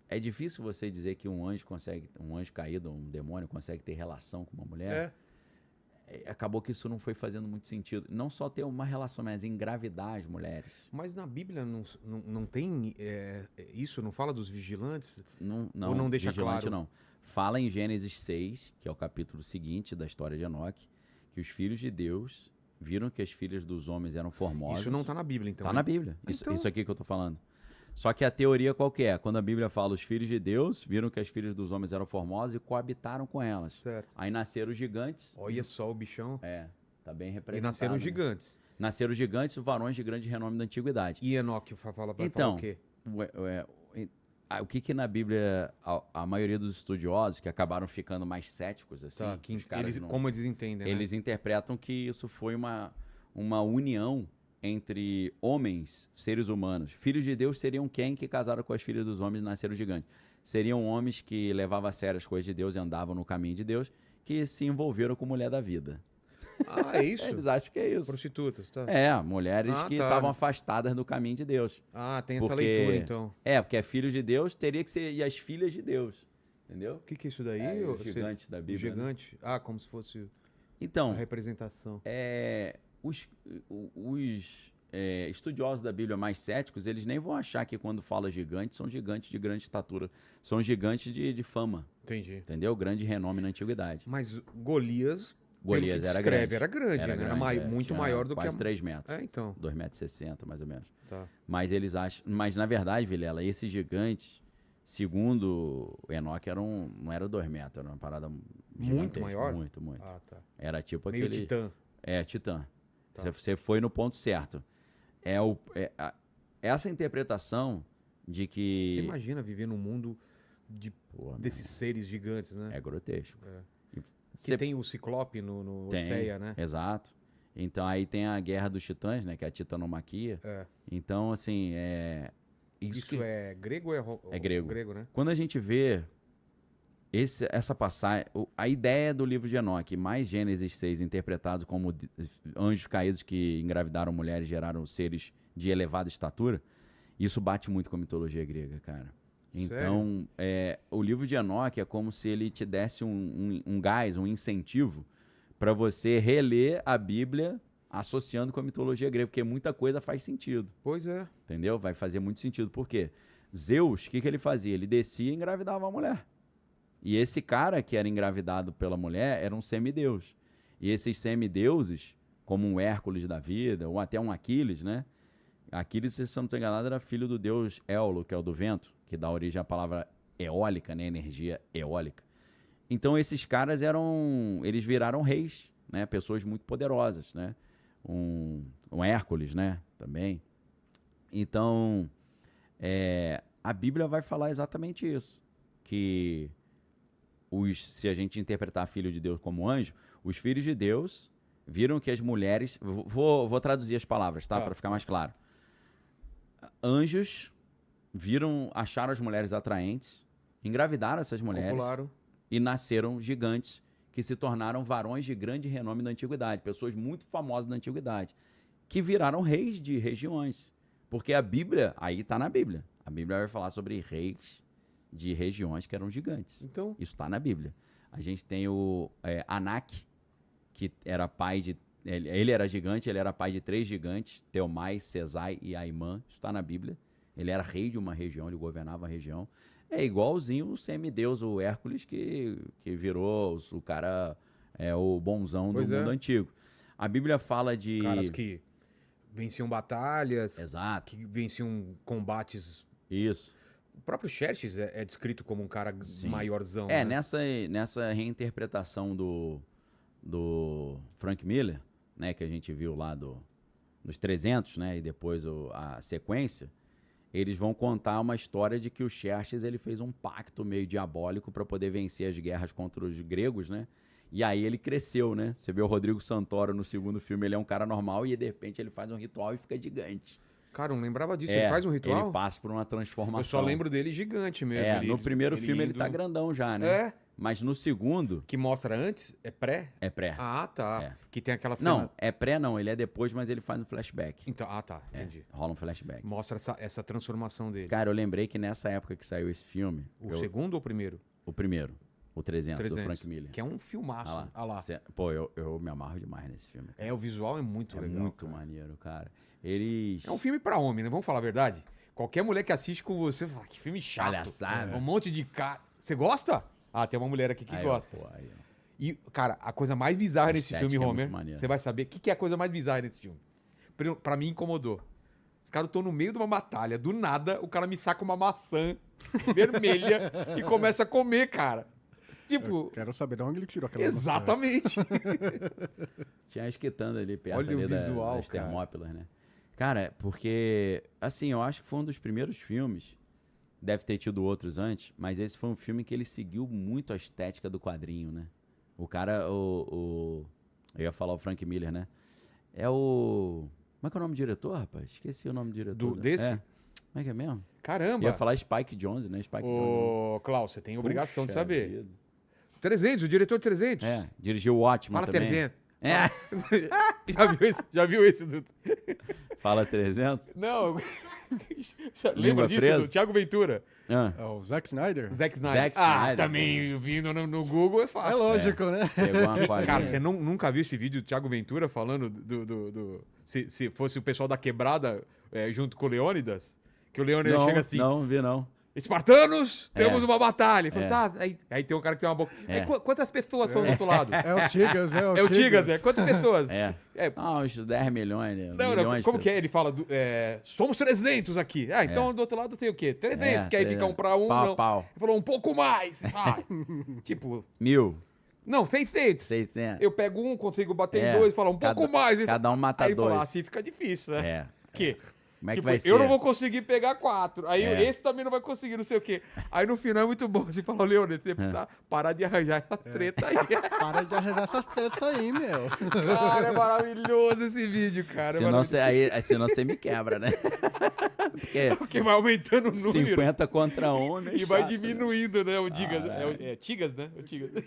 é difícil você dizer que um anjo caído, um demônio, consegue ter relação com uma mulher, acabou que isso não foi fazendo muito sentido. Não só ter uma relação, mas engravidar as mulheres. Mas na Bíblia não tem isso? Não fala dos vigilantes? Não, ou não deixa vigilante, claro? Não. Fala em Gênesis 6, que é o capítulo seguinte da história de Enoque, que os filhos de Deus viram que as filhas dos homens eram formosas. Isso não está na Bíblia, então? Está na Bíblia. Isso aqui que eu estou falando. Só que a teoria qual que é? Quando a Bíblia fala os filhos de Deus viram que as filhas dos homens eram formosas e coabitaram com elas. Certo. Aí nasceram os gigantes. Olha só o bichão. Tá bem representado. E nasceram os gigantes. Nasceram os gigantes, os varões de grande renome da antiguidade. E Enoque vai falar o quê? O que na Bíblia, a maioria dos estudiosos, que acabaram ficando mais céticos, assim... Como eles entendem, Eles interpretam que isso foi uma união entre homens, seres humanos. Filhos de Deus seriam quem que casaram com as filhas dos homens e nasceram gigantes? Seriam homens que levavam a sério as coisas de Deus e andavam no caminho de Deus, que se envolveram com mulher da vida. Ah, é isso? Eles acham que é isso. Prostitutas, tá? Mulheres que estavam afastadas do caminho de Deus. Ah, tem essa leitura, então. Porque é filhos de Deus, teria que ser e as filhas de Deus. Entendeu? O que é isso daí? Os gigantes da Bíblia. Gigante? Né? Ah, como se fosse então, a representação. Os estudiosos da Bíblia mais céticos, eles nem vão achar que quando fala gigante, são gigantes de grande estatura. São gigantes de fama. Entendi. Entendeu? Grande renome na antiguidade. Mas Golias era grande. Era grande, né? Era muito maior do que quase 3 metros. Então. 2,60 m, mais ou menos. Tá. Mas eles acham... Mas, na verdade, Vilela, esses gigantes, segundo Enoque, não era 2 metros, era uma parada muito maior? Muito. Ah, tá. Era tipo meio aquele... Titã. Titã. Tá. Você foi no ponto certo. Essa interpretação de que... Você imagina viver num mundo desses seres gigantes, né? É grotesco. Tem o Ciclope no Odisseia, né? Exato. Então aí tem a Guerra dos Titãs, né? Que é a titanomaquia. Então, assim, Isso é grego ou é grego? É grego, né? Quando a gente vê essa passagem, a ideia do livro de Enoque, mais Gênesis 6 interpretados como anjos caídos que engravidaram mulheres e geraram seres de elevada estatura, isso bate muito com a mitologia grega, cara. Então, o livro de Enoque é como se ele te desse um gás, um incentivo para você reler a Bíblia associando com a mitologia grega, porque muita coisa faz sentido. Pois é. Entendeu? Vai fazer muito sentido. Por quê? Zeus, o que ele fazia? Ele descia e engravidava a mulher. E esse cara que era engravidado pela mulher era um semideus. E esses semideuses, como um Hércules da vida, ou até um Aquiles, né? Aquiles, se eu não estou enganado, era filho do deus Éolo, que é o do vento, que dá origem à palavra eólica, né? Energia eólica. Então esses caras eles viraram reis, né? Pessoas muito poderosas, né? Um Hércules, né? Também. Então, a Bíblia vai falar exatamente isso, que se a gente interpretar filho de Deus como anjo, os filhos de Deus viram que as mulheres... Vou traduzir as palavras, tá? Para ficar mais claro. Anjos acharam as mulheres atraentes, engravidaram essas mulheres e nasceram gigantes que se tornaram varões de grande renome da antiguidade, pessoas muito famosas da antiguidade, que viraram reis de regiões. Porque a Bíblia, aí está na Bíblia, a Bíblia vai falar sobre reis de regiões que eram gigantes. Então, isso está na Bíblia. A gente tem o Anak, que era pai de... Ele era gigante, ele era pai de 3 gigantes, Teomai, Sesai e Aimã. Isso está na Bíblia. Ele era rei de uma região, ele governava a região. É igualzinho o semideus, o Hércules, que virou o cara, o bonzão do mundo antigo. A Bíblia fala de... caras que venciam batalhas. Exato. Que venciam combates. Isso. O próprio Xerxes é descrito como um cara maiorzão. Né? Nessa reinterpretação do Frank Miller, né, que a gente viu lá dos 300, né, e depois a sequência, eles vão contar uma história de que o Xerxes ele fez um pacto meio diabólico para poder vencer as guerras contra os gregos, né? E aí ele cresceu, né? Você vê o Rodrigo Santoro no segundo filme, ele é um cara normal e de repente ele faz um ritual e fica gigante. Cara, eu não lembrava disso. Ele faz um ritual? Ele passa por uma transformação. Eu só lembro dele gigante mesmo. No primeiro filme ele tá grandão já, né? Mas no segundo... Que mostra antes? É pré? É pré. Ah, tá. Que tem aquela cena... Não, é pré não. Ele é depois, mas ele faz um flashback. Então, tá. Entendi. Rola um flashback. Mostra essa transformação dele. Cara, eu lembrei que nessa época que saiu esse filme... Segundo ou o primeiro? O primeiro. O 300, do Frank Miller. Que é um filmaço. Lá. Pô, eu me amarro demais nesse filme. Cara. O visual é muito legal. É muito maneiro, cara. É um filme pra homem, né? Vamos falar a verdade? Qualquer mulher que assiste com você fala, que filme chato. Palhaçada. Um monte de cara... Você gosta? Tem uma mulher aqui que gosta. E, cara, a coisa mais bizarra nesse filme, Homer, você vai saber o que é a coisa mais bizarra nesse filme. Pra mim, incomodou. Os caras estão no meio de uma batalha, do nada, o cara me saca uma maçã vermelha e começa a comer, cara. Tipo... Eu quero saber de onde ele tirou aquela Exatamente. Tinha esquitando ali perto ali o visual, das Termópilas, né? Cara, porque, assim, eu acho que foi um dos primeiros filmes, deve ter tido outros antes, mas esse foi um filme que ele seguiu muito a estética do quadrinho, né? O cara, eu ia falar o Frank Miller, né? Como é que é o nome do diretor, rapaz? Esqueci o nome do diretor. Desse? Como é que é mesmo? Caramba! Ia falar Spike Jonze, né? Klaus, você tem obrigação de saber. 300, o diretor de 300. Dirigiu o Watchmen também. É. Já viu esse do... Fala 300? Não. Língua Lembra disso presa? do Thiago Ventura? É o Zack Snyder? Zack Snyder. Zack Snyder. Também vindo no Google é fácil. É lógico, né? Pegou uma colinha. Cara, você nunca viu esse vídeo do Thiago Ventura falando se fosse o pessoal da quebrada junto com o Leônidas? Que o Leônidas chega assim... Não, vi não. Espartanos, temos uma batalha. Ele falou, tá, aí tem um cara que tem uma boca. É. Quantas pessoas são do outro lado? É o Tigas, é o É o Tigas, né? Quantas pessoas? Não, uns 10 milhões. Não, como que é? Ele fala, somos 300 aqui. Ah, então do outro lado tem o quê? 300, que aí fica um pra um, pau, não. Pau. Ele falou, um pouco mais. Tipo... 1000. Não, 600. 600. Eu pego um, consigo bater em dois, falar um pouco mais. Cada um mata aí dois. Aí assim fica difícil, né? É. Porque... Como é que tipo, vai ser? eu não vou conseguir pegar 4. Aí esse também não vai conseguir, não sei o quê. Aí no final é muito bom. Você fala, Leônidas, você tá parar de arranjar essa treta aí. Para de arranjar essas tretas aí, meu. Cara, é maravilhoso esse vídeo, cara. Senão você me quebra, né? Porque vai aumentando o número. 50 contra 1, né? E vai diminuindo, né? O Digas. Tigas, né? O Tigas.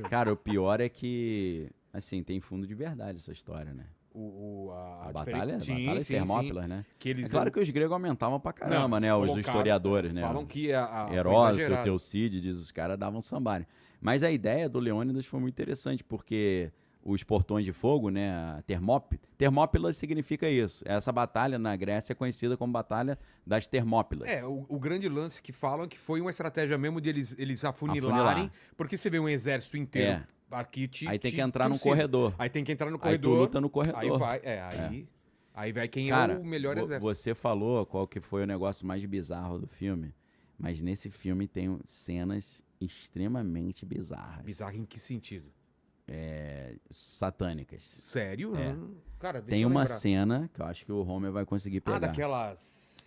Cara, o pior é que, assim, tem fundo de verdade essa história, né? A batalha de Termópilas, né? Que eles... É claro que os gregos aumentavam pra caramba, né? Os historiadores, né? Falam que Heródoto, Teucídides, os caras davam sambário. Mas a ideia do Leônidas foi muito interessante, porque os portões de fogo, né? A Termópilas significa isso. Essa batalha na Grécia é conhecida como Batalha das Termópilas. O grande lance que falam é que foi uma estratégia mesmo de eles afunilarem, porque você vê um exército inteiro... Aqui aí tem que entrar no corredor. Aí tem que entrar no corredor. Aí tu luta no corredor. Aí vai, aí vai quem é o melhor exército. Você falou qual que foi o negócio mais bizarro do filme, mas nesse filme tem cenas extremamente bizarras. Bizarro em que sentido? Satânicas. Sério? Cara, deixa tem eu uma lembrar. cena que eu acho que o Homer vai conseguir pegar. Daquelas...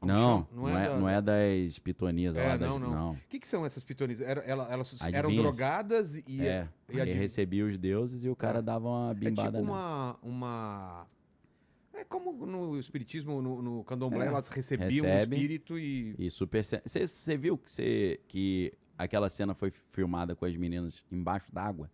Não é das pitonisas lá. Não. O que são essas pitonisas? Elas eram Adivinhas? drogadas e recebia os deuses e o cara dava uma bimbada. É tipo uma... É como no espiritismo, no candomblé, elas recebiam o espírito e... Você viu que aquela cena foi filmada com as meninas embaixo d'água?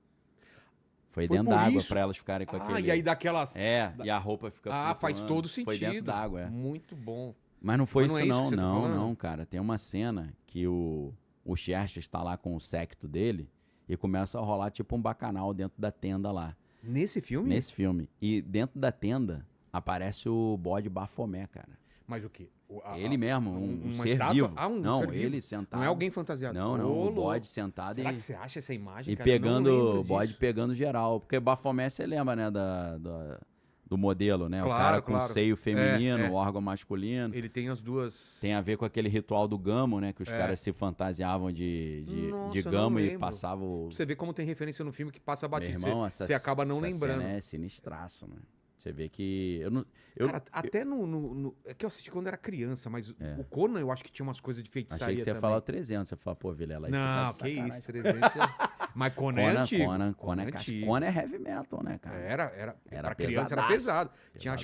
Foi dentro d'água pra elas ficarem com aquele... e aí daquelas... e a roupa fica flutuando. Faz todo sentido. Foi dentro d'água, Muito bom. Mas não foi isso não, não, cara. Tem uma cena que o Xerxes está lá com o séquito dele e começa a rolar tipo um bacanal dentro da tenda lá. Nesse filme? Nesse filme. E dentro da tenda aparece o bode Bafomé, cara. Mas o quê? Ele mesmo, um ser estátua? vivo. Não, ser ele sentado. Não é alguém fantasiado. Não, o bode sentado. Será que você acha essa imagem, e cara? pegando o bode pegando geral. Porque Bafomé, você lembra, né, do modelo, né? Claro, o cara com seio feminino, órgão masculino. Ele tem as duas... Tem a ver com aquele ritual do gamo, né? Que os caras se fantasiavam de gamo e passavam... Você vê como tem referência no filme que passa batido. Meu irmão, você acaba não lembrando. Cena é sinistraço, mano. Você vê que... Cara, até é que eu assisti quando era criança, mas o Conan eu acho que tinha umas coisas de feitiçaria também. Achei que você ia falar 300. Você fala, pô, Vilela... Não, que isso, 300... Mas Conan é antigo. Conan é heavy metal, né, cara? Era pra criança era pesado. Tinha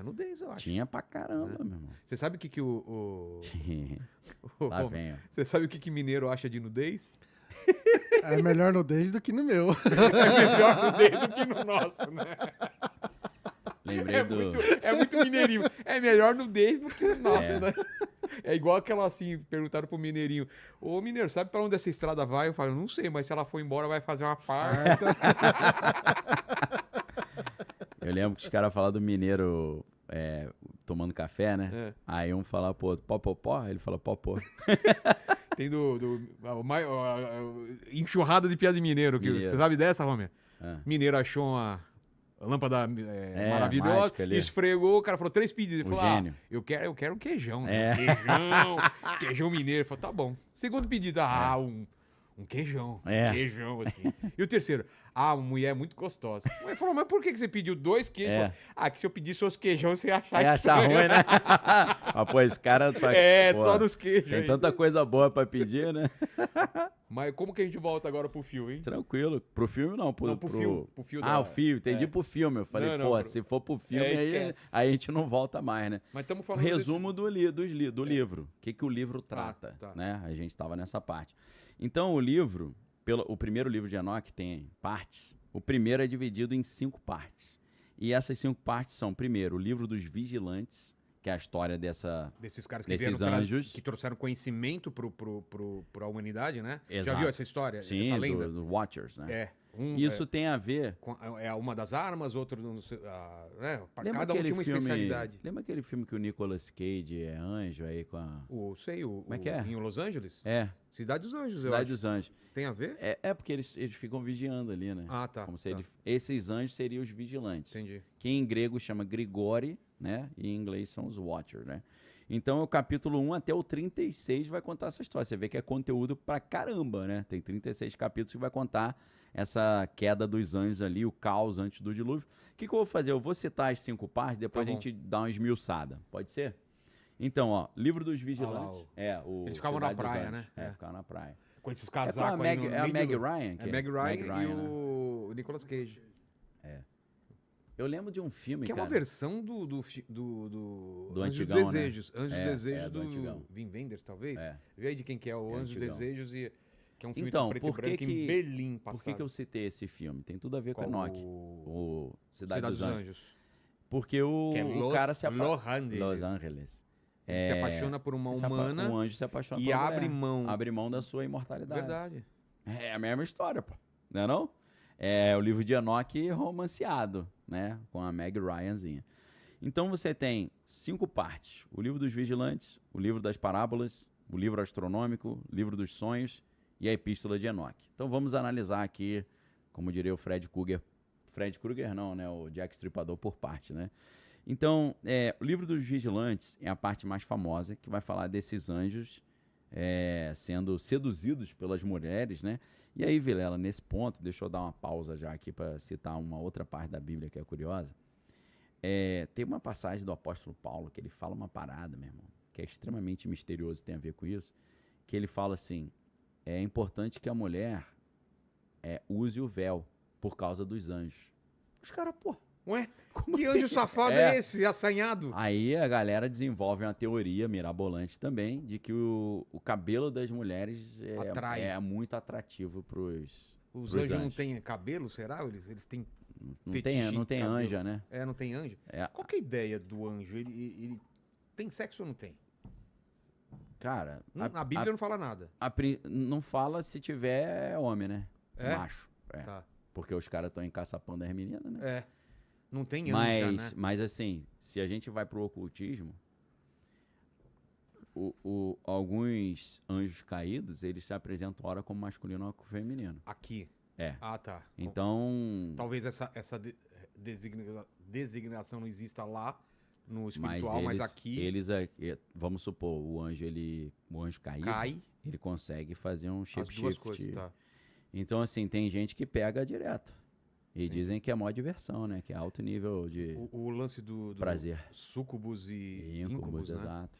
nudez, eu acho. Tinha pra caramba, meu irmão. Você sabe o que o... Lá vem, ó. Você sabe o que mineiro acha de nudez? É melhor nudez do que no meu. É melhor nudez do que no nosso, né? Lembrei é muito mineirinho. É melhor nudez do que no nosso, né? É igual aquela assim, perguntaram pro mineirinho: ô mineiro, sabe pra onde essa estrada vai? Eu falo, não sei, mas se ela for embora vai fazer uma farta. Eu lembro que os caras falaram do mineiro tomando café, né? Aí um falava pro outro, pó, ele fala pó. Tem enxurrada de piada de mineiro. Você sabe dessa, Romero? Mineiro achou uma lâmpada maravilhosa, esfregou, o cara falou 3 pedidos. Ele falou, eu quero um queijão. Né? Queijão mineiro. Ele falou, tá bom. Segundo pedido, um queijão. Queijão, assim. E o terceiro, uma mulher muito gostosa. Ele falou, mas por que você pediu 2 queijos? Que se eu pedisse os queijão, você ia achar achar ruim, né? Mas, pô, esse cara só... só nos queijos. Tem tanta coisa boa pra pedir, né? Mas como que a gente volta agora pro fio, hein? Tranquilo. Pro filme, não. Pro fio. O fio. Entendi pro filme. Eu falei, se for pro filme, aí a gente não volta mais, né? Mas estamos falando resumo do livro. O que o livro trata, né? A gente tava nessa parte. Então, o livro, o primeiro livro de Enoque tem partes. O primeiro é dividido em 5 partes. E essas 5 partes são, primeiro, o livro dos vigilantes, que é a história desses caras que desses anjos. Que trouxeram conhecimento pra humanidade, né? Exato. Já viu essa história? Sim, essa lenda? do Watchers, né? É. Isso tem a ver... É uma das armas, outro... né? Lembra Cada um tinha uma especialidade. Lembra aquele filme que o Nicolas Cage é anjo aí com a... Como é que é? Em Los Angeles? É. Cidade dos Anjos, Cidade dos Anjos. Tem a ver? É porque eles ficam vigiando ali, né? Ah, tá. Como se esses anjos seriam os vigilantes. Entendi. Que em grego chama Grigori, né? E em inglês são os Watchers, né? Então, o capítulo 1 até o 36 vai contar essa história. Você vê que é conteúdo pra caramba, né? Tem 36 capítulos que vai contar essa queda dos anjos ali, o caos antes do dilúvio. O que eu vou fazer? Eu vou citar as 5 partes, depois a gente dá uma esmiuçada. Pode ser? Então, ó, Livro dos Vigilantes. Eles ficavam na praia, né? Ficavam na praia. Com esses casacos aí é a Meg Ryan? É Meg Ryan e né? o Nicolas Cage. Eu lembro de um filme, que cara. É uma versão do Anjos antigão, dos Desejos. Né? Anjos dos Desejos do antigão. Wim Wenders, talvez. É. Vê aí de quem que é o Anjos dos Desejos que é um filme então, preto e branco em Berlim passado. Por que eu citei esse filme? Tem tudo a ver com Enoque. O Cidade dos Anjos. Porque o cara se apaixona... Los Angeles. Ele se apaixona por uma humana. Um anjo se apaixona por uma mulher. Abre mão da sua imortalidade. Verdade. É a mesma história, pô. Não é não? É o livro de Enoque romanceado, né? Com a Meg Ryanzinha. Então você tem 5 partes. O livro dos vigilantes, o livro das parábolas, o livro astronômico, o livro dos sonhos e a epístola de Enoque. Então vamos analisar aqui, como diria o Fred Krueger. Fred Krueger não, né? O Jack Stripador por parte, né? Então, o livro dos vigilantes é a parte mais famosa, que vai falar desses anjos sendo seduzidos pelas mulheres, né? E aí, Vilela, nesse ponto, deixa eu dar uma pausa já aqui para citar uma outra parte da Bíblia que é curiosa. Tem uma passagem do apóstolo Paulo que ele fala uma parada, meu irmão, que é extremamente misterioso, tem a ver com isso, que ele fala assim, é importante que a mulher use o véu por causa dos anjos. Os caras, pô, ué, que assim? Anjo safado é esse, assanhado? Aí a galera desenvolve uma teoria mirabolante também de que o cabelo das mulheres é muito atrativo pros Os anjos não têm cabelo, será? Eles têm não tem anja, né? Não tem anja. Qual que é a ideia do anjo? Ele tem sexo ou não tem? Cara... A Bíblia não fala nada. Não fala se tiver homem, né? Macho. Tá. Porque os caras estão encaçapando as meninas, né? Não tem anja, né? Mas assim, se a gente vai pro ocultismo, alguns anjos caídos, eles se apresentam ora como masculino ou como feminino. Aqui? Ah, tá. Então... Talvez essa designação não exista lá no espiritual, mas aqui... Vamos supor, o anjo caído, ele consegue fazer um shift. As duas coisas, tá. Então, assim, tem gente que pega direto. E dizem que é maior diversão, né? Que é alto nível de o lance do prazer. Sucubus e Incubus, né? Exato.